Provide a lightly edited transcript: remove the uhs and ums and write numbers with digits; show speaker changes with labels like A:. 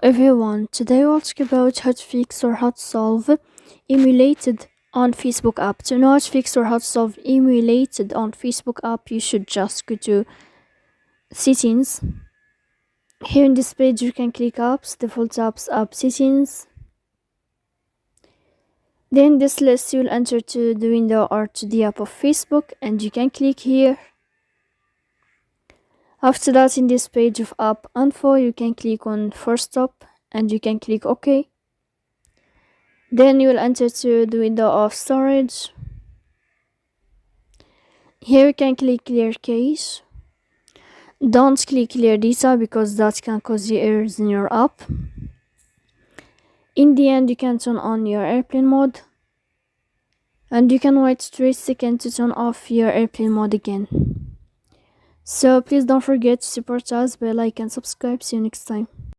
A: everyone, today we'll talk about how to fix or how to solve emulated on Facebook app. To know how to fix or how to solve emulated on Facebook app, you should just go to settings. Here in this page you can click apps, default apps, app settings. Then this list you'll enter to the window or to the app of Facebook and you can click here. After that, in this page of app info, you can click on first stop and you can click OK. Then you will enter to the window of storage. Here you can click clear cache. Don't click clear data because that can cause you errors in your app. In the end, you can turn on your airplane mode and you can wait 3 seconds to turn off your airplane mode again. So please don't forget to support us by like and subscribe. See you next time.